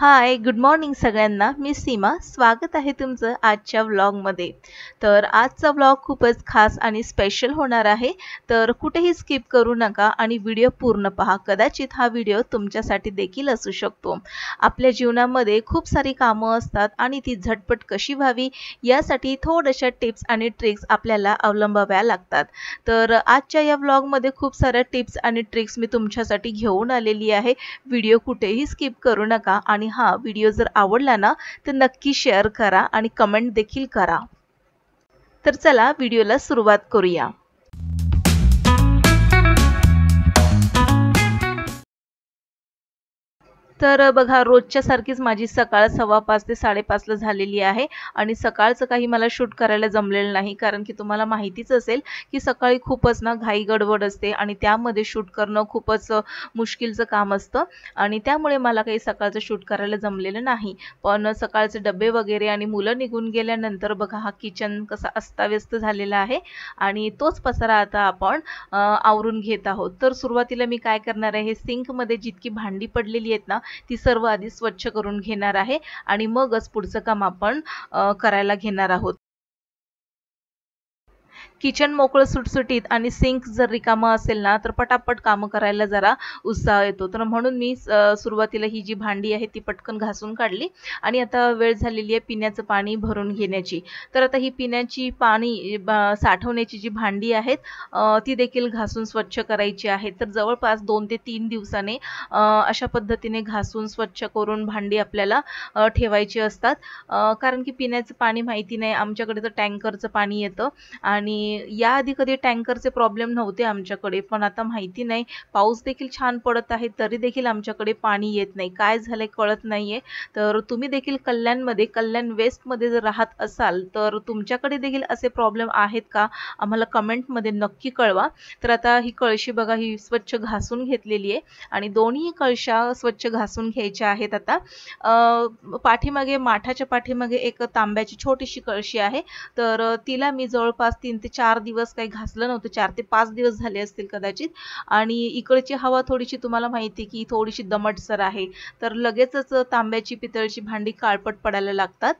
हाय, good morning सगळ्यांना. मी सीमा. स्वागत आहे तुमचं आजच्या व्लॉगमध्ये. तर आजचा व्लॉग खूपच खास आणि स्पेशल होणार आहे. तर कुठेही स्किप करू नका आणि व्हिडिओ पूर्ण पहा. कदाचित हा व्हिडिओ तुमच्यासाठी देखील असू शकतो. आपल्या जीवनामध्ये खूप सारी कामं असतात आणि ती झटपट कशी व्हावी यासाठी थोड्याशा टिप्स आणि ट्रिक्स आपल्याला अवलंबाव्या लागतात. तर आजच्या या व्लॉगमध्ये खूप साऱ्या टिप्स आणि ट्रिक्स मी तुमच्यासाठी घेऊन आलेली आहे. व्हिडिओ कुठेही स्किप करू नका आणि हा व्हिडिओ जर आवडला ना तर नक्की शेअर करा आणि कमेंट देखील करा. तर चला व्हिडिओला सुरुवात करूया. तर बघा, रोजच्या सारखीच माझी सकाळ 5:15 ते 5:30 ला झालेली आहे आणि सकाळचं काही मला शूट करायला जमलेलं नाही, कारण की तुम्हाला माहितीच असेल की सकाळी खूपच ना घाई गडबड असते आणि त्यामध्ये शूट करणं खूपच मुश्किलचं काम असतं आणि त्यामुळे मला काही सकाळचं शूट करायला जमलेलं नाही. पण सकाळचे डबे वगैरे आणि मुलं निघून गेल्यानंतर बघा, हा किचन कसा अस्ताव्यस्त झालेला आहे आणि तोच पसारा आता आपण आवरून घेत आहोत. तर सुरुवातीला मी काय करणार आहे, सिंकमध्ये जितकी भांडी पडलेली आहेत ना ती सर्व आधी स्वच्छ करून घेणार आहे आणि मगच पुढचं काम आपण करायला घेणार आहोत. किचन मोकळं सुटसुटीत आणि सिंक जर रिकामा असेल ना तर पटापट कामं करायला जरा उत्साह येतो. तर म्हणून मी सुरुवातीला ही जी भांडी आहे ती पटकन घासून काढली आणि आता वेळ झालेली आहे पिण्याचं पाणी भरून घेण्याची. तर आता ही पिण्याची पाणी साठवण्याची जी भांडी आहेत ती देखील घासून स्वच्छ करायची आहे. तर जवळपास 2 ते 3 दिवसाने अशा पद्धतीने घासून स्वच्छ करून भांडी आपल्याला ठेवायची असतात. कारण की पिण्याचं पाणी माहिती नाही, आमच्याकडे तर टँकरचं पाणी येतं आणि याआधी कधी टँकरचे प्रॉब्लेम नव्हते आमच्याकडे, पण आता माहिती नाही, पाऊस देखील छान पडत आहे तरी देखील आमच्याकडे पाणी येत नाही. काय झालंय कळत नाहीये. तर तुम्ही देखील कल्याण वेस्टमध्ये जर राहत असाल तर तुमच्याकडे देखील असे प्रॉब्लेम आहेत का, आम्हाला कमेंटमध्ये नक्की कळवा. तर आता ही कळशी बघा, ही स्वच्छ घासून घेतलेली आहे आणि दोन्ही कळशा स्वच्छ घासून घ्यायच्या आहेत. आता पाठीमागे माठाच्या पाठीमागे एक तांब्याची छोटीशी कळशी आहे. तर तिला मी जवळपास 3 ते 4 दिवस काही घासलं नव्हतं, 4 ते 5 दिवस झाले असतील कदाचित. आणि इकडची हवा थोडीशी तुम्हाला माहिती की थोडीशी दमटसर आहे, तर लगेचच तांब्याची पितळची भांडी काळपट पडायला लागतात.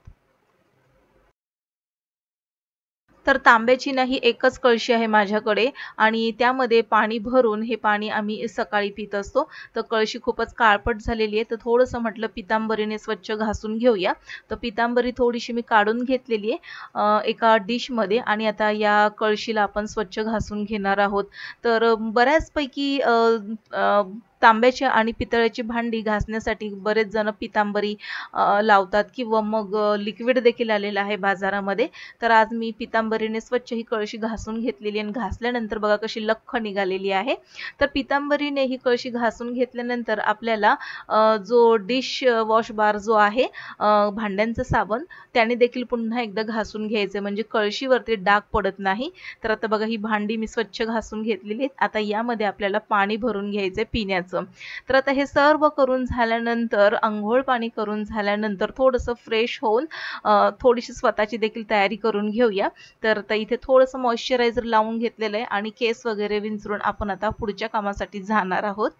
तर तांब्याची नाही, एकच कळशी आहे माझ्याकडे आणि त्यामध्ये पाणी भरून हे पाणी आम्ही सकाळी पित असतो. तर कळशी खूपच काळपट झालेली आहे, तर थोडंसं म्हटलं पितांबरीने स्वच्छ घासून घेऊया. तर पितांबरी थोडीशी मी काढून घेतलेली आहे एका डिशमध्ये आणि आता या कळशीला आपण स्वच्छ घासून घेणार आहोत. तर बऱ्याचपैकी तांब्याची आणि पितळेची भांडी घासण्यासाठी बरेच जण पितांबरी लावतात किंवा मग लिक्विड देखील आलेलं आहे बाजारामध्ये. तर आज मी पितांबरीने स्वच्छ ही कळशी घासून घेतलेली आणि घासल्यानंतर बघा कशी लख्ख निघालेली आहे. तर पितांबरीने ही कळशी घासून घेतल्यानंतर आपल्याला जो डिश वॉश बार जो आहे, भांड्यांचं साबण, त्याने देखील पुन्हा एकदा घासून घ्यायचं, म्हणजे कळशीवरती डाग पडत नाही. तर आता बघा, ही भांडी मी स्वच्छ घासून घेतलेली आहेत. आता यामध्ये आपल्याला पाणी भरून घ्यायचं पिण्याचं. तर आता हे सर्व करून झाल्यानंतर, अंघोळ पाणी करून झाल्यानंतर थोडंसं फ्रेश होऊन थोडीशी स्वतःची देखील तयारी करून घेऊया. तर आता इथे थोडंसं मॉइश्चरायझर लावून घेतलेलं आहे आणि केस वगैरे विंचरून आपण आता पुढच्या कामासाठी जाणार आहोत.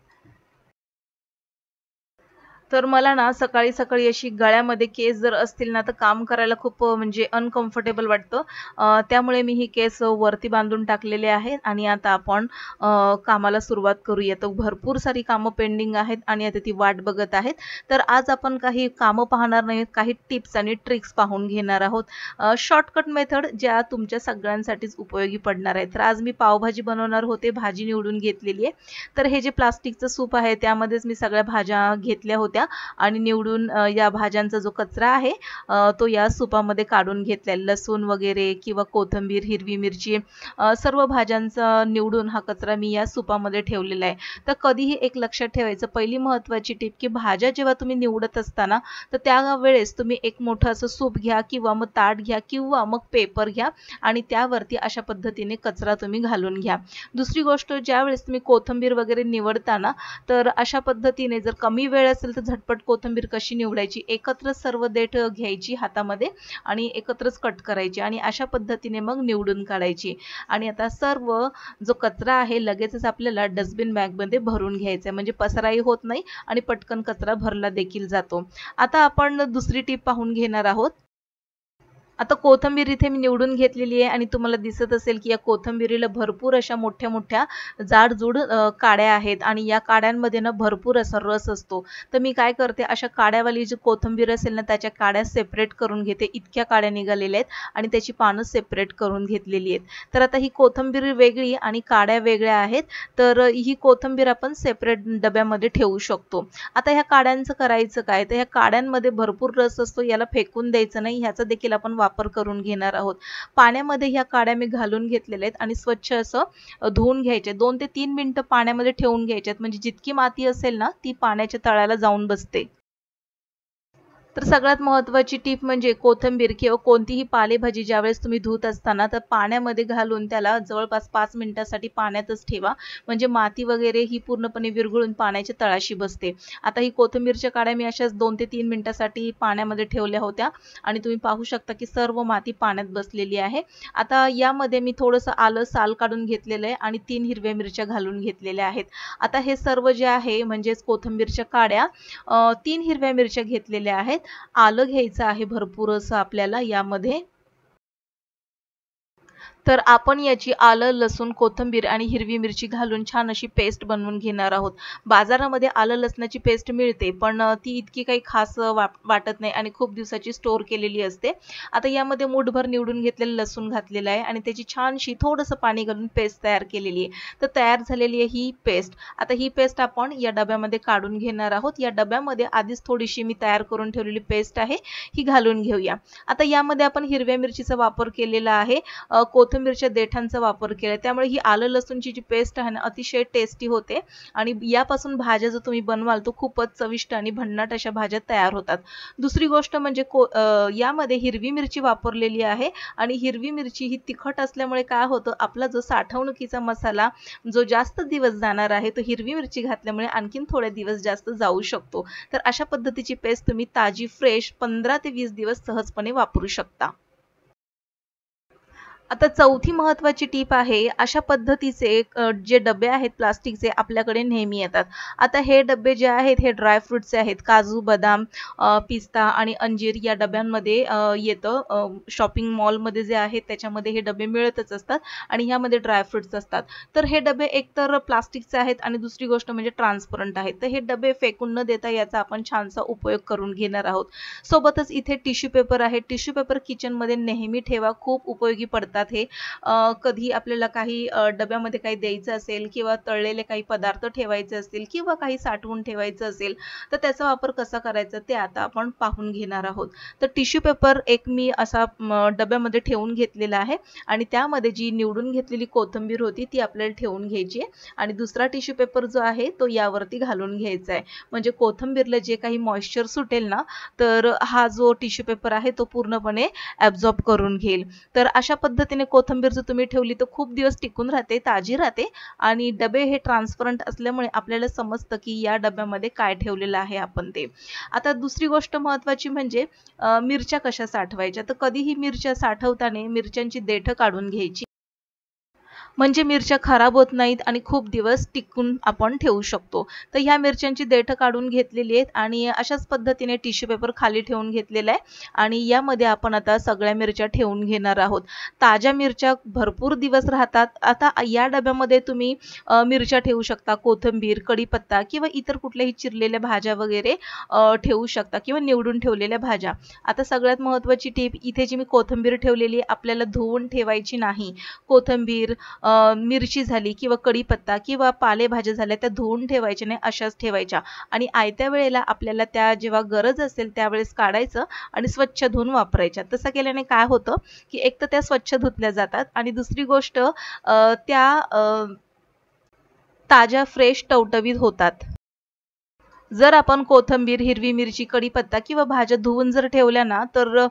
तर मला ना सकाळी सकाळी अशी गळ्यामध्ये केस जर असतील ना तर काम करायला खूप म्हणजे अनकम्फर्टेबल वाटतं. त्यामुळे मी ही केस वरती बांधून टाकलेले आहेत आणि आता आपण कामाला सुरुवात करूया. तर भरपूर सारी कामं पेंडिंग आहेत आणि आता ती वाट बघत आहेत. तर आज आपण काही कामं पाहणार नाहीत, काही टिप्स आणि ट्रिक्स पाहून घेणार आहोत. शॉर्टकट मेथड ज्या तुमच्या सगळ्यांसाठीच उपयोगी पडणार आहे. तर आज मी पावभाजी बनवणार होते, भाजी निवडून घेतलेली आहे. तर हे जे प्लास्टिकचं सूप आहे त्यामध्येच मी सगळ्या भाज्या घेतल्या होत्या आणि निवडून या भाज्यांचा जो कचरा आहे तो या सुपामध्ये काढून घेतला. लसूण वगैरे किंवा कोथिंबीर, हिरवी मिरची, सर्व भाज्यांचा निवडून हा कचरा मी या सुपामध्ये ठेवलेला आहे. तर कधीही एक लक्षात ठेवायचं, पहिली महत्त्वाची टिप की भाज्या जेव्हा तुम्ही निवडत असताना तर त्यावेळेस तुम्ही एक मोठं असं सूप घ्या किंवा मग ताट घ्या किंवा मग पेपर घ्या आणि त्यावरती अशा पद्धतीने कचरा तुम्ही घालून घ्या. दुसरी गोष्ट, ज्यावेळेस तुम्ही कोथिंबीर वगैरे निवडताना तर अशा पद्धतीने जर कमी वेळ असेल तर झटपट कोथिंबीर कशी निवडायची, एकत्रच सर्व देठ घ्यायची हातामध्ये आणि एकत्रच कट करायची आणि अशा पद्धतीने मग निवडून काढायची। आणि आता सर्व जो कचरा आहे लगेचच आपल्याला डस्टबिन बॅगमध्ये भरून घ्यायचा आहे, म्हणजे पसराई होत नाही आणि पटकन कचरा भरला देखील जातो। आता आपण दुसरी टीप पाहून घेणार आहोत। आता कोथिंबीर इथे मी निवडून घेतलेली आहे आणि तुम्हाला दिसत असेल की या कोथिंबीरीला भरपूर अशा मोठ्या-मोठ्या जाडजूड काड्या आहेत आणि या काड्यांमध्ये ना भरपूर असा रस असतो। तर मी काय करते, अशा काड्यावाली जी कोथिंबीर असेल ना त्याच्या काड्या सेपरेट करून घेते। इतक्या काड्या निघालेल्या आहेत आणि त्याची पानं सेपरेट करून घेतलेली आहेत। तर आता ही कोथिंबीर वेगळी आणि काड्या वेगळ्या आहेत, तर ही कोथिंबीर आपण सेपरेट डब्यामध्ये ठेवू शकतो। आता ह्या काड्यांचं करायचं काय, तर ह्या काड्यांमध्ये भरपूर रस असतो, याला फेकून द्यायचं नाही, ह्याचा देखील आपण वापर करून घेणार आहोत। पाण्यामध्ये ह्या काड्या मी घालून घेतलेल्या आहेत आणि स्वच्छ असं धुवून घ्यायचे। 2 ते 3 मिनिटं पाण्यामध्ये ठेवून घ्यायच्यात, म्हणजे जितकी माती असेल ना ती पाण्याच्या तळाला जाऊन बसते। तर सगळ्यात महत्त्वाची टीप म्हणजे कोथिंबीर किंवा कोणतीही पालेभाजी ज्यावेळेस तुम्ही धुत असताना तर पाण्यामध्ये घालून त्याला जवळपास 5 मिनिटांसाठी पाण्यातच ठेवा, म्हणजे माती वगैरे ही पूर्णपणे विरघळून पाण्याच्या तळाशी बसते। आता ही कोथिंबीरच्या काड्या मी अशाच 2 ते 3 मिनिटांसाठी पाण्यामध्ये ठेवल्या होत्या आणि तुम्ही पाहू शकता की सर्व माती पाण्यात बसलेली आहे। आता यामध्ये मी थोडंसं आलं साल काढून घेतलेलं आहे आणि 3 हिरव्या मिरच्या घालून घेतलेल्या आहेत। आता हे सर्व जे आहे म्हणजेच कोथिंबीरच्या काड्या 3 हिरव्या मिरच्या घेतलेल्या आहेत। आलं घ्यायचं आहे भरपूर असं आपल्याला यामध्ये। तर आपण याची आलं, लसूण, कोथिंबीर आणि हिरवी मिरची घालून छान अशी पेस्ट बनवून घेणार आहोत। बाजारामध्ये आलं लसणाची पेस्ट मिळते, पण ती इतकी काही खास वाटत नाही आणि खूप दिवसाची स्टोअर केलेली असते। आता यामध्ये मूठभर निवडून घेतलेलं लसूण घातलेलं आहे आणि त्याची छानशी थोडंसं पाणी घालून पेस्ट तयार केलेली आहे। तर तयार झालेली आहे ही पेस्ट। आता ही पेस्ट आपण या डब्यामध्ये काढून घेणार आहोत। या डब्यामध्ये आधीच थोडीशी मी तयार करून ठेवलेली पेस्ट आहे ही घालून घेऊया। आता यामध्ये आपण हिरव्या मिरचीचा वापर केलेला आहे, कोथिंबीरच्या देठांचा वापर केला, त्यामुळे ही आलं लसूणची जी पेस्ट आहे ना अतिशय टेस्टी होते आणि यापासून भाज्या जर तुम्ही बनवाल तर खूपच चविष्ट आणि भन्नाट अशा भाज्या तयार होतात। दुसरी गोष्ट म्हणजे यामध्ये हिरवी मिरची वापरलेली आहे आणि हिरवी मिरची ही तिखट असल्यामुळे काय होतं, आपला जो साठवणुकीचा मसाला जो जास्त दिवस जाणार आहे तो हिरवी मिरची घातल्यामुळे आणखीन थोडे दिवस जास्त जाऊ शकतो। तर अशा पद्धतीची पेस्ट तुम्ही ताजी फ्रेश 15 ते 20 दिवस सहजपणे वापरू शकता। आता चौथी महत्त्वाची टीप आहे, अशा पद्धतीचे जे डबे आहेत प्लास्टिकचे आपल्याकडे नेहमी येतात। आता हे डबे जे आहेत हे ड्राय फ्रूट्सचे आहेत, काजू, बदाम, पिस्ता आणि अंजीर या डब्यांमध्ये येतं। शॉपिंग मॉलमध्ये जे आहेत त्याच्यामध्ये हे डबे मिळतच असतात आणि ह्यामध्ये ड्राय फ्रूट्स असतात। तर हे डबे एकतर प्लास्टिकचे आहेत आणि दुसरी गोष्ट म्हणजे ट्रान्सपरंट आहेत। तर हे डबे फेकून न देता याचा आपण छानसा उपयोग करून घेणार आहोत। सोबतच इथे टिश्यू पेपर आहे, टिश्यू पेपर किचनमध्ये नेहमी ठेवा, खूप उपयोगी पडतात हे। कधी आपल्याला काही डब्यामध्ये काही द्यायचं असेल किंवा तळलेले काही पदार्थ ठेवायचे असतील किंवा काही साठवून ठेवायचं असेल तर त्याचा वापर कसा करायचा ते आता आपण पाहून घेणार आहोत। तर टिश्यू पेपर एक मी असा डब्यामध्ये ठेवून घेतलेला आहे आणि त्यामध्ये जी निवडून घेतलेली कोथिंबीर होती ती आपल्याला ठेवून घ्यायची आहे आणि दुसरा टिश्यू पेपर जो आहे तो यावरती घालून घ्यायचा आहे, म्हणजे कोथिंबीरला जे काही मॉइश्चर सुटेल ना तर हा जो टिश्यू पेपर आहे तो पूर्णपणे ॲब्झॉर्ब करून घेईल। तर अशा पद्धतीने कोथिंबीर जर तुम्ही ठेवली तर खूप दिवस टिकून राहते, ताजी राहते आणि डबे हे ट्रान्सपरंट असल्यामुळे आपल्याला समजतं की या डब्यामध्ये काय ठेवलेलं आहे आपण ते। आता दुसरी गोष्ट महत्त्वाची म्हणजे मिरच्या कशा साठवायच्या, तर कधीही मिरच्या साठवताना मिरच्यांची देठं काढून घ्यायची, म्हणजे मिरच्या खराब होत नाहीत आणि खूप दिवस टिकून आपण ठेवू शकतो। तर ह्या मिरच्यांची देठं काढून घेतलेली आहेत आणि अशाच पद्धतीने टिश्यू पेपर खाली ठेवून घेतलेला आहे आणि यामध्ये आपण आता सगळ्या मिरच्या ठेवून घेणार आहोत। ताज्या मिरच्या भरपूर दिवस राहतात। आता या डब्यामध्ये तुम्ही मिरच्या ठेवू शकता, कोथिंबीर, कढीपत्ता किंवा इतर कुठल्याही चिरलेल्या भाज्या वगैरे ठेवू शकता किंवा निवडून ठेवलेल्या भाज्या। आता सगळ्यात महत्त्वाची टीप, इथे जी मी कोथिंबीर ठेवलेली आपल्याला धुवून ठेवायची नाही। कोथिंबीर, मिरची झाली किंवा कढीपत्ता किंवा पालेभाज्या झाल्या त्या धुवून ठेवायच्या नाही, अशाच ठेवायच्या आणि आयत्या वेळेला आपल्याला त्या जेव्हा गरज असेल त्यावेळेस काढायचं आणि स्वच्छ धुवून वापरायच्या। तसं केल्याने काय होतं की एक तर त्या स्वच्छ धुतल्या जातात आणि दुसरी गोष्ट त्या ताज्या फ्रेश टवटवीत होतात। जर आपण कोथिंबीर, हिरवी मिरची, कढीपत्ता किंवा भाज्या धुवून जर ठेवल्या ना तर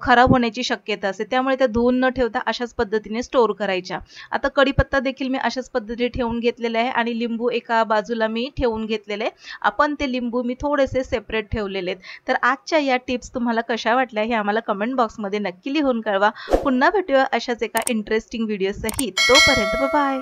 खराब होण्याची शक्यता असते. त्यामुळे त्या धुवून न ठेवता अशाच पद्धतीने स्टोअर करायच्या. आता कढीपत्ता देखील मी अशाच पद्धतीने ठेवून घेतलेला आहे आणि लिंबू एका बाजूला मी ठेवून घेतलेले आहे. आपण ते लिंबू मी थोडेसे सेपरेट ठेवलेले आहेत. तर आजच्या या टिप्स तुम्हाला कशा वाटल्या हे आम्हाला कमेंट बॉक्समध्ये नक्की लिहून कळवा. पुन्हा भेटूया अशाच एका इंटरेस्टिंग व्हिडिओ सहित. तोपर्यंत बाय.